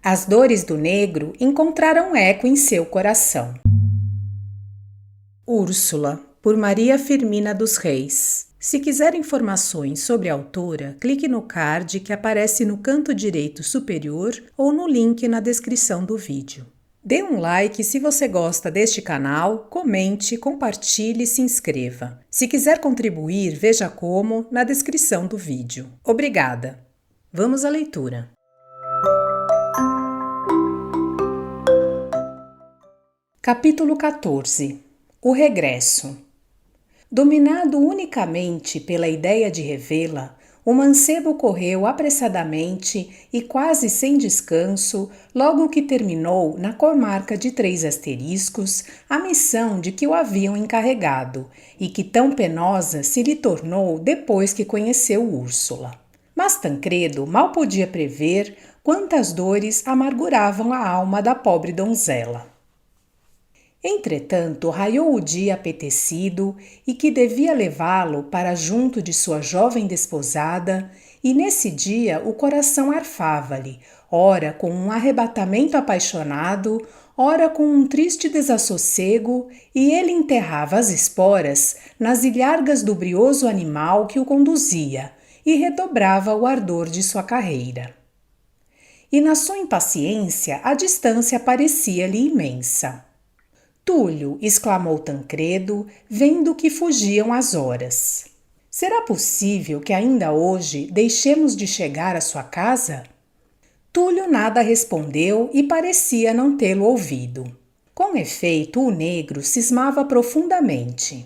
As dores do negro encontraram eco em seu coração. Úrsula, por Maria Firmina dos Reis. Se quiser informações sobre a autora, clique no card que aparece no canto direito superior ou no link na descrição do vídeo. Dê um like se você gosta deste canal, comente, compartilhe e se inscreva. Se quiser contribuir, veja como na descrição do vídeo. Obrigada! Vamos à leitura. Capítulo 14. O regresso. Dominado unicamente pela ideia de revê-la, o mancebo correu apressadamente e quase sem descanso, logo que terminou na comarca de 3 asteriscos a missão de que o haviam encarregado e que tão penosa se lhe tornou depois que conheceu Úrsula. Mas Tancredo mal podia prever quantas dores amarguravam a alma da pobre donzela. Entretanto, raiou o dia apetecido e que devia levá-lo para junto de sua jovem desposada, e nesse dia o coração arfava-lhe, ora com um arrebatamento apaixonado, ora com um triste desassossego, e ele enterrava as esporas nas ilhargas do brioso animal que o conduzia, e redobrava o ardor de sua carreira. E na sua impaciência a distância parecia-lhe imensa. Túlio, exclamou Tancredo, vendo que fugiam as horas. Será possível que ainda hoje deixemos de chegar à sua casa? Túlio nada respondeu e parecia não tê-lo ouvido. Com efeito, o negro cismava profundamente,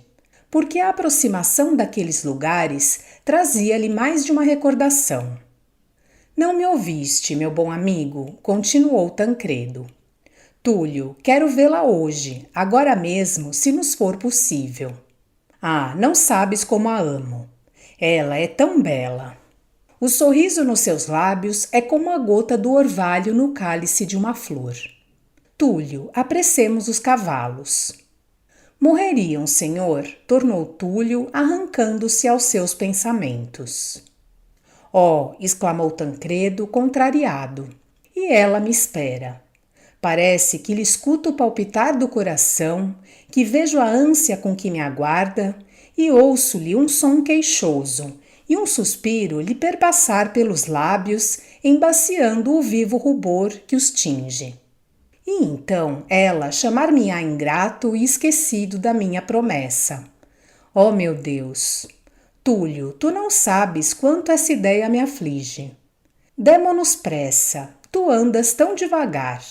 porque a aproximação daqueles lugares trazia-lhe mais de uma recordação. Não me ouviste, meu bom amigo, continuou Tancredo. Túlio, quero vê-la hoje, agora mesmo, se nos for possível. Ah, não sabes como a amo. Ela é tão bela. O sorriso nos seus lábios é como a gota do orvalho no cálice de uma flor. Túlio, apressemos os cavalos. Morreriam, senhor, tornou Túlio, arrancando-se aos seus pensamentos. Oh, exclamou Tancredo, contrariado, e ela me espera. Parece que lhe escuto o palpitar do coração, que vejo a ânsia com que me aguarda, e ouço-lhe um som queixoso, e um suspiro lhe perpassar pelos lábios, embaciando o vivo rubor que os tinge. E então ela chamar-me-á ingrato e esquecido da minha promessa. Oh, meu Deus! Túlio, tu não sabes quanto essa ideia me aflige. Demo-nos pressa, tu andas tão devagar.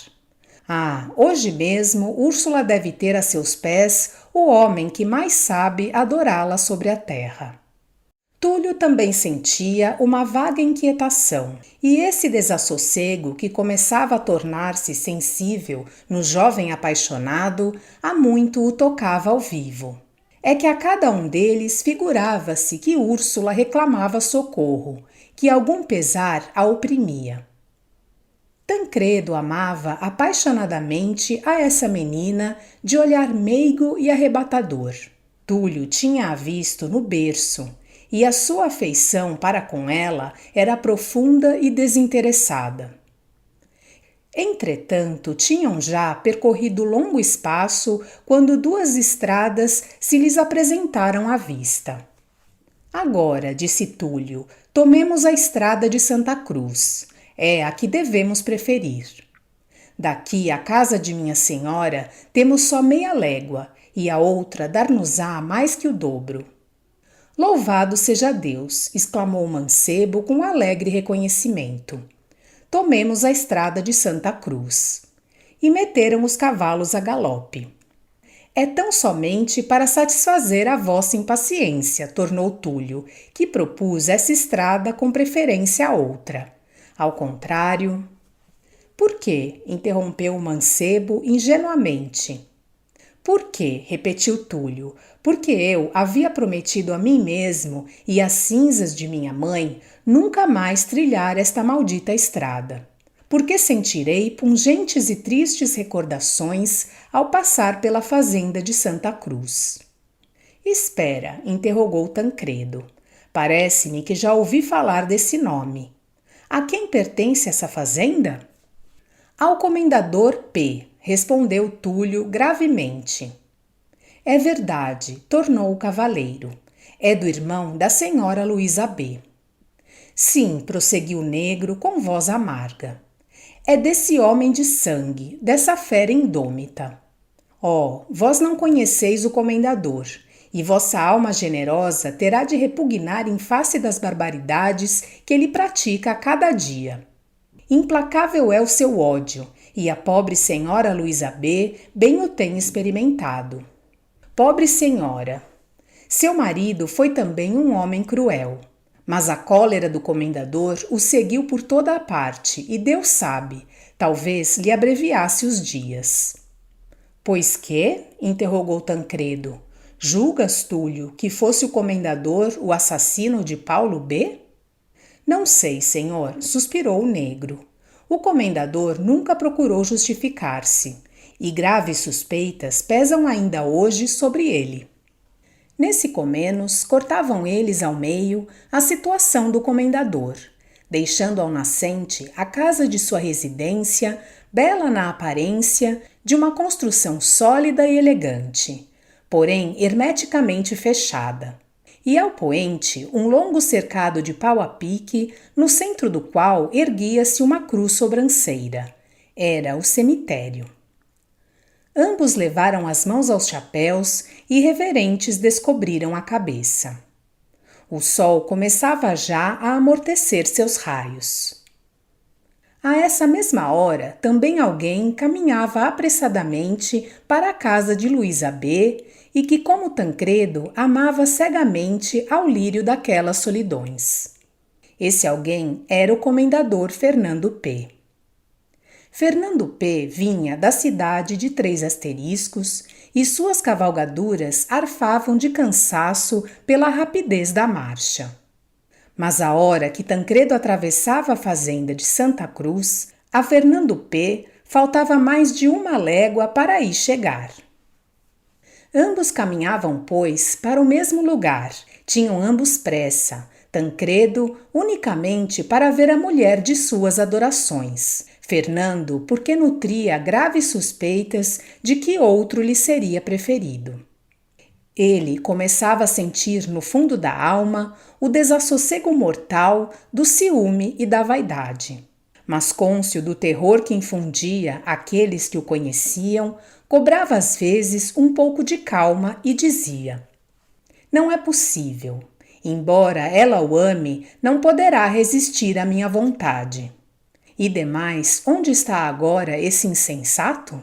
Ah, hoje mesmo Úrsula deve ter a seus pés o homem que mais sabe adorá-la sobre a terra. Túlio também sentia uma vaga inquietação, e esse desassossego que começava a tornar-se sensível no jovem apaixonado, há muito o tocava ao vivo. É que a cada um deles figurava-se que Úrsula reclamava socorro, que algum pesar a oprimia. Tancredo amava apaixonadamente a essa menina de olhar meigo e arrebatador. Túlio tinha-a visto no berço, e a sua afeição para com ela era profunda e desinteressada. Entretanto, tinham já percorrido longo espaço quando 2 estradas se lhes apresentaram à vista. Agora, disse Túlio, tomemos a estrada de Santa Cruz. É a que devemos preferir. Daqui à casa de minha senhora temos só meia légua, e a outra dar-nos-á mais que o dobro. Louvado seja Deus, exclamou o mancebo com alegre reconhecimento. Tomemos a estrada de Santa Cruz. E meteram os cavalos a galope. É tão somente para satisfazer a vossa impaciência, tornou Túlio, que propus essa estrada com preferência à outra. Ao contrário... Por quê? Interrompeu o mancebo ingenuamente. Por quê? Repetiu Túlio. Porque eu havia prometido a mim mesmo e às cinzas de minha mãe nunca mais trilhar esta maldita estrada. Porque sentirei pungentes e tristes recordações ao passar pela fazenda de Santa Cruz. Espera, interrogou Tancredo. Parece-me que já ouvi falar desse nome. A quem pertence essa fazenda? Ao comendador P, respondeu Túlio gravemente. É verdade, tornou o cavaleiro. É do irmão da senhora Luísa B. Sim, prosseguiu o negro com voz amarga. É desse homem de sangue, dessa fera indômita. Oh, vós não conheceis o comendador, e vossa alma generosa terá de repugnar em face das barbaridades que ele pratica a cada dia. Implacável é o seu ódio, e a pobre senhora Luísa B. bem o tem experimentado. Pobre senhora! Seu marido foi também um homem cruel, mas a cólera do comendador o seguiu por toda a parte e Deus sabe, talvez lhe abreviasse os dias. Pois que? Interrogou Tancredo. Julgas, Túlio, que fosse o comendador o assassino de Paulo B? Não sei, senhor, suspirou o negro. O comendador nunca procurou justificar-se, e graves suspeitas pesam ainda hoje sobre ele. Nesse comenos, cortavam eles ao meio a situação do comendador, deixando ao nascente a casa de sua residência, bela na aparência, de uma construção sólida e elegante, porém hermeticamente fechada, e ao poente um longo cercado de pau a pique, no centro do qual erguia-se uma cruz sobranceira. Era o cemitério. Ambos levaram as mãos aos chapéus e reverentes descobriram a cabeça. O sol começava já a amortecer seus raios. A essa mesma hora, também alguém caminhava apressadamente para a casa de Luísa B. e que, como Tancredo, amava cegamente ao lírio daquelas solidões. Esse alguém era o comendador Fernando P. Fernando P. vinha da cidade de 3 asteriscos e suas cavalgaduras arfavam de cansaço pela rapidez da marcha. Mas a hora que Tancredo atravessava a fazenda de Santa Cruz, a Fernando P. faltava mais de 1 légua para aí chegar. Ambos caminhavam, pois, para o mesmo lugar, tinham ambos pressa, Tancredo unicamente para ver a mulher de suas adorações, Fernando porque nutria graves suspeitas de que outro lhe seria preferido. Ele começava a sentir no fundo da alma o desassossego mortal do ciúme e da vaidade. Mas cônscio do terror que infundia àqueles que o conheciam, cobrava às vezes um pouco de calma e dizia: não é possível. Embora ela o ame, não poderá resistir à minha vontade. E demais, onde está agora esse insensato?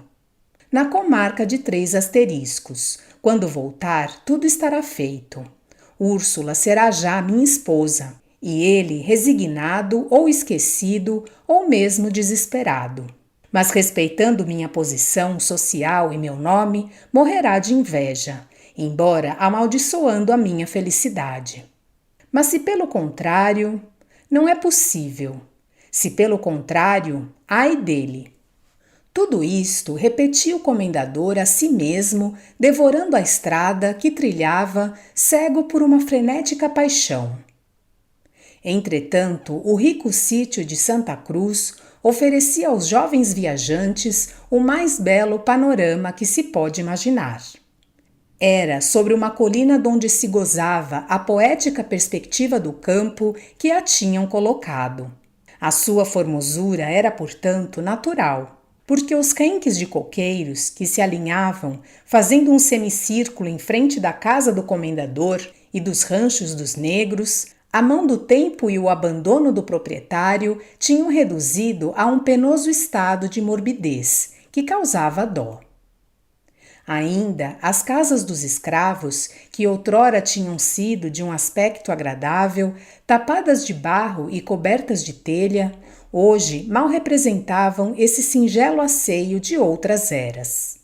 Na comarca de 3 asteriscos. Quando voltar, tudo estará feito. Úrsula será já minha esposa, e ele resignado ou esquecido ou mesmo desesperado. Mas respeitando minha posição social e meu nome, morrerá de inveja, embora amaldiçoando a minha felicidade. Mas se pelo contrário, não é possível. Se pelo contrário, ai dele. Tudo isto repetia o comendador a si mesmo, devorando a estrada que trilhava, cego por uma frenética paixão. Entretanto, o rico sítio de Santa Cruz oferecia aos jovens viajantes o mais belo panorama que se pode imaginar. Era sobre uma colina donde se gozava a poética perspectiva do campo que a tinham colocado. A sua formosura era, portanto, natural, porque os renques de coqueiros que se alinhavam, fazendo um semicírculo em frente da casa do comendador e dos ranchos dos negros, a mão do tempo e o abandono do proprietário tinham reduzido a um penoso estado de morbidez que causava dó. Ainda as casas dos escravos, que outrora tinham sido de um aspecto agradável, tapadas de barro e cobertas de telha, hoje mal representavam esse singelo asseio de outras eras.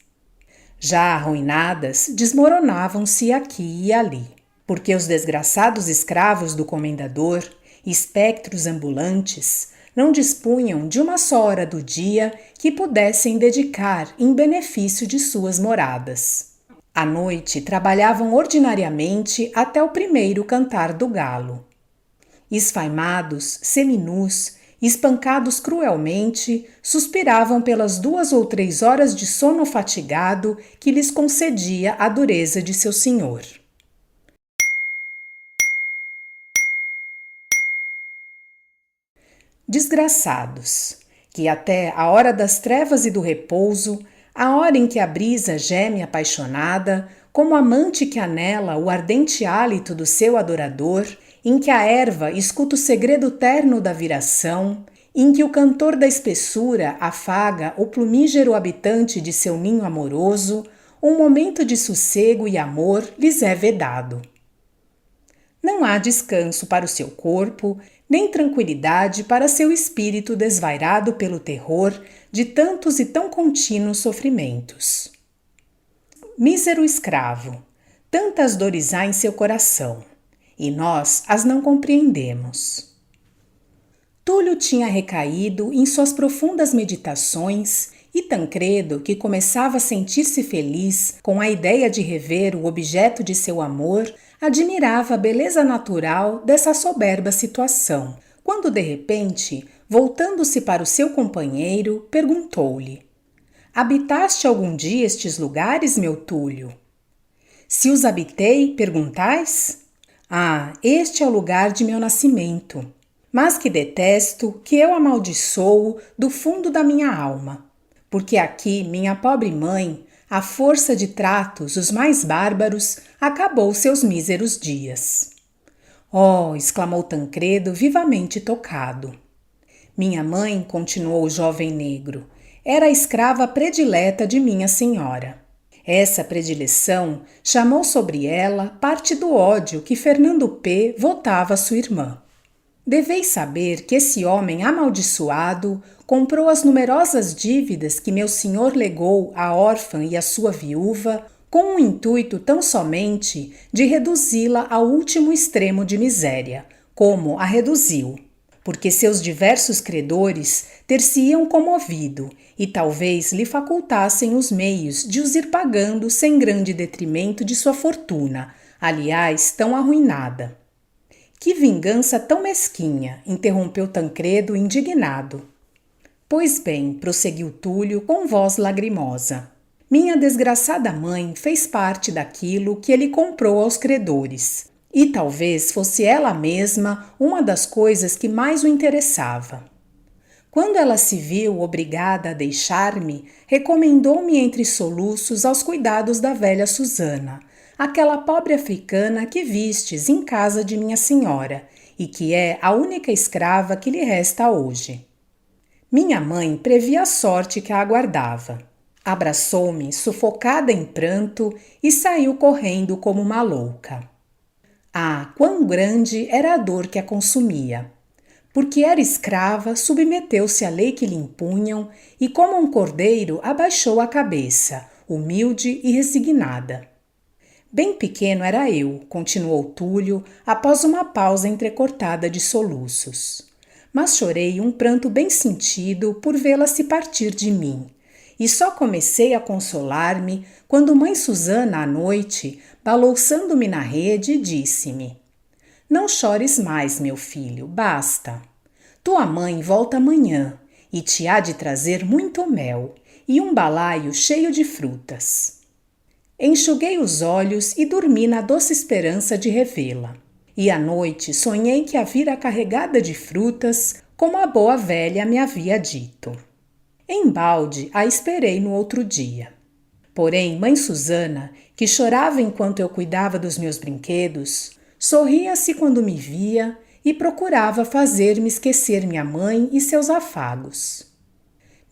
Já arruinadas, desmoronavam-se aqui e ali, porque os desgraçados escravos do comendador, espectros ambulantes, não dispunham de uma só hora do dia que pudessem dedicar em benefício de suas moradas. À noite trabalhavam ordinariamente até o primeiro cantar do galo. Esfaimados, seminus Espancados cruelmente, suspiravam pelas 2 ou 3 horas de sono fatigado que lhes concedia a dureza de seu senhor. Desgraçados, que até a hora das trevas e do repouso, a hora em que a brisa geme apaixonada, como amante que anela o ardente hálito do seu adorador, em que a erva escuta o segredo terno da viração, em que o cantor da espessura afaga o plumígero habitante de seu ninho amoroso, um momento de sossego e amor lhes é vedado. Não há descanso para o seu corpo, nem tranquilidade para seu espírito desvairado pelo terror de tantos e tão contínuos sofrimentos. Mísero escravo, tantas dores há em seu coração, e nós as não compreendemos. Túlio tinha recaído em suas profundas meditações e Tancredo, que começava a sentir-se feliz com a ideia de rever o objeto de seu amor, admirava a beleza natural dessa soberba situação, quando de repente, voltando-se para o seu companheiro, perguntou-lhe: Habitaste algum dia estes lugares, meu Túlio? Se os habitei, perguntais? Ah, este é o lugar de meu nascimento, mas que detesto, que eu amaldiçoo do fundo da minha alma, porque aqui minha pobre mãe, à força de tratos os mais bárbaros, acabou seus míseros dias. Oh, exclamou Tancredo, vivamente tocado. Minha mãe, continuou o jovem negro, era a escrava predileta de minha senhora. Essa predileção chamou sobre ela parte do ódio que Fernando P. votava a sua irmã. Deveis saber que esse homem amaldiçoado comprou as numerosas dívidas que meu senhor legou à órfã e à sua viúva com o intuito tão somente de reduzi-la ao último extremo de miséria, como a reduziu, porque seus diversos credores ter-se-iam comovido e talvez lhe facultassem os meios de os ir pagando sem grande detrimento de sua fortuna, aliás, tão arruinada. Que vingança tão mesquinha, interrompeu Tancredo indignado. Pois bem, prosseguiu Túlio com voz lagrimosa. Minha desgraçada mãe fez parte daquilo que ele comprou aos credores, e talvez fosse ela mesma uma das coisas que mais o interessava. Quando ela se viu obrigada a deixar-me, recomendou-me entre soluços aos cuidados da velha Susana, aquela pobre africana que vistes em casa de minha senhora e que é a única escrava que lhe resta hoje. Minha mãe previa a sorte que a aguardava. Abraçou-me, sufocada em pranto, e saiu correndo como uma louca. Ah, quão grande era a dor que a consumia! Porque era escrava, submeteu-se à lei que lhe impunham e, como um cordeiro, abaixou a cabeça, humilde e resignada. Bem pequeno era eu, continuou Túlio, após uma pausa entrecortada de soluços. Mas chorei um pranto bem sentido por vê-la se partir de mim. E só comecei a consolar-me quando mãe Susana, à noite, balouçando-me na rede, disse-me: Não chores mais, meu filho, basta. Tua mãe volta amanhã e te há de trazer muito mel e um balaio cheio de frutas. Enxuguei os olhos e dormi na doce esperança de revê-la. E à noite sonhei que a vira carregada de frutas, como a boa velha me havia dito. Embalde a esperei no outro dia. Porém, mãe Susana, que chorava enquanto eu cuidava dos meus brinquedos, sorria-se quando me via e procurava fazer-me esquecer minha mãe e seus afagos.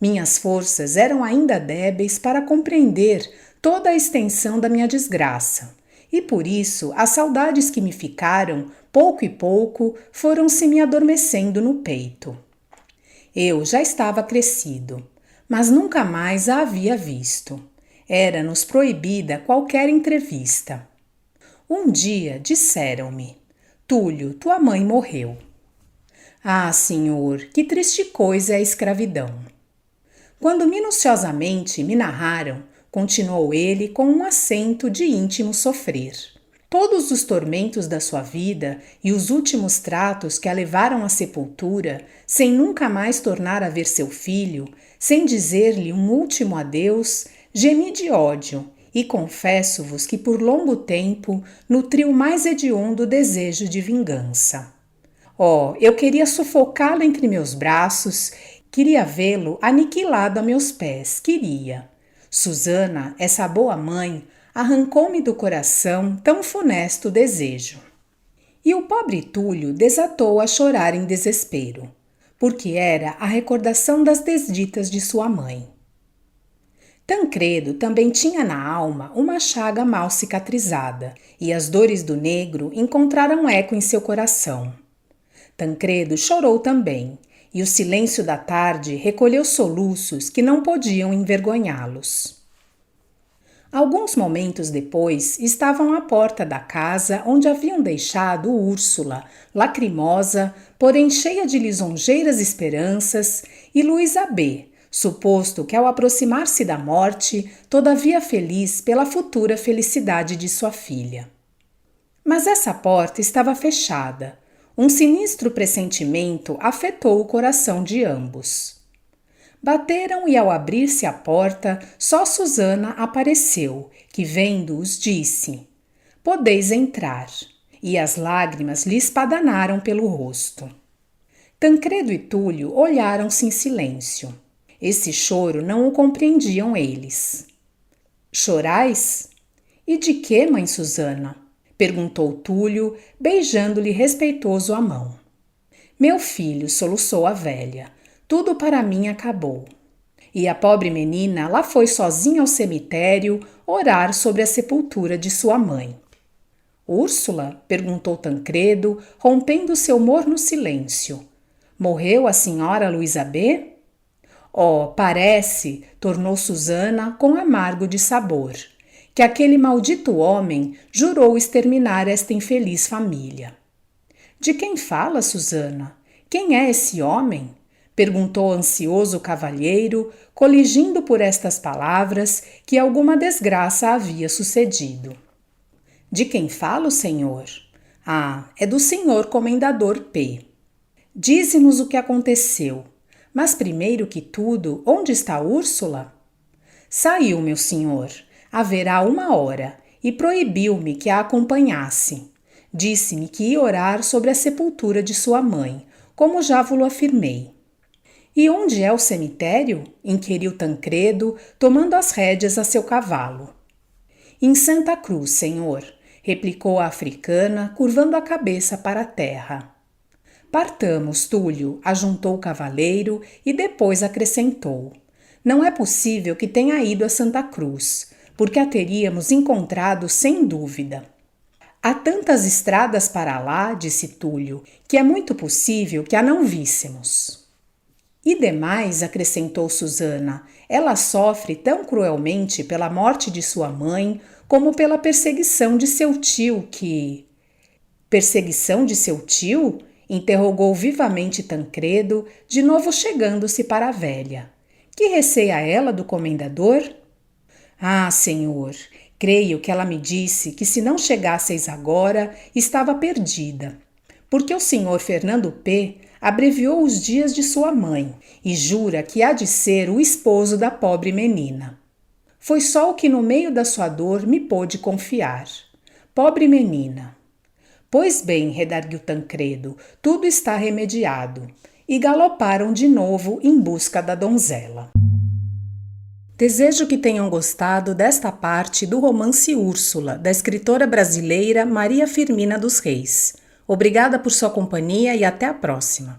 Minhas forças eram ainda débeis para compreender toda a extensão da minha desgraça, e por isso as saudades que me ficaram, pouco e pouco, foram-se me adormecendo no peito. Eu já estava crescido, mas nunca mais a havia visto. Era-nos proibida qualquer entrevista. Um dia disseram-me: Túlio, tua mãe morreu. Ah, senhor, que triste coisa é a escravidão. Quando minuciosamente me narraram, continuou ele com um acento de íntimo sofrer. Todos os tormentos da sua vida e os últimos tratos que a levaram à sepultura, sem nunca mais tornar a ver seu filho, sem dizer-lhe um último adeus, gemi de ódio e confesso-vos que por longo tempo nutri o mais hediondo desejo de vingança. Oh, eu queria sufocá-lo entre meus braços, queria vê-lo aniquilado a meus pés, queria. Susana, essa boa mãe, arrancou-me do coração tão funesto desejo. E o pobre Túlio desatou a chorar em desespero, porque era a recordação das desditas de sua mãe. Tancredo também tinha na alma uma chaga mal cicatrizada, e as dores do negro encontraram eco em seu coração. Tancredo chorou também, e o silêncio da tarde recolheu soluços que não podiam envergonhá-los. Alguns momentos depois, estavam à porta da casa onde haviam deixado Úrsula, lacrimosa, porém cheia de lisonjeiras esperanças, e Luísa B., suposto que ao aproximar-se da morte, todavia feliz pela futura felicidade de sua filha. Mas essa porta estava fechada. Um sinistro pressentimento afetou o coração de ambos. Bateram e ao abrir-se a porta, só Susana apareceu, que vendo-os disse: "Podeis entrar", e as lágrimas lhe espadanaram pelo rosto. Tancredo e Túlio olharam-se em silêncio. Esse choro não o compreendiam eles. "Chorais? E de que, mãe Susana?" perguntou Túlio, beijando-lhe respeitoso a mão. "Meu filho", soluçou a velha, "tudo para mim acabou." E a pobre menina lá foi sozinha ao cemitério orar sobre a sepultura de sua mãe. "Úrsula?" perguntou Tancredo, rompendo seu morno silêncio. "Morreu a senhora Luísa B?" "Oh, parece", tornou Susana com amargo dissabor, "que aquele maldito homem jurou exterminar esta infeliz família." "De quem fala, Susana? Quem é esse homem?" perguntou ansioso o cavalheiro, coligindo por estas palavras que alguma desgraça havia sucedido. "De quem falo, senhor?" "Ah, é do senhor comendador P. Dize-nos o que aconteceu. Mas primeiro que tudo, onde está Úrsula?" "Saiu, meu senhor, haverá 1 hora, e proibiu-me que a acompanhasse. Disse-me que ia orar sobre a sepultura de sua mãe, como já vos afirmei." "E onde é o cemitério?" inquiriu Tancredo, tomando as rédeas a seu cavalo. "Em Santa Cruz, senhor", replicou a africana, curvando a cabeça para a terra. "Partamos, Túlio", ajuntou o cavaleiro e depois acrescentou: "Não é possível que tenha ido a Santa Cruz, porque a teríamos encontrado sem dúvida." "Há tantas estradas para lá", disse Túlio, "que é muito possível que a não víssemos." "E demais", acrescentou Susana, "ela sofre tão cruelmente pela morte de sua mãe como pela perseguição de seu tio que..." "Perseguição de seu tio?" interrogou vivamente Tancredo, de novo chegando-se para a velha. "Que receia ela do comendador?" "Ah, senhor, creio que ela me disse que se não chegasseis agora, estava perdida, porque o senhor Fernando P. abreviou os dias de sua mãe e jura que há de ser o esposo da pobre menina. Foi só o que no meio da sua dor me pôde confiar. Pobre menina." "Pois bem", redarguiu Tancredo, "tudo está remediado." E galoparam de novo em busca da donzela. Desejo que tenham gostado desta parte do romance Úrsula, da escritora brasileira Maria Firmina dos Reis. Obrigada por sua companhia e até a próxima.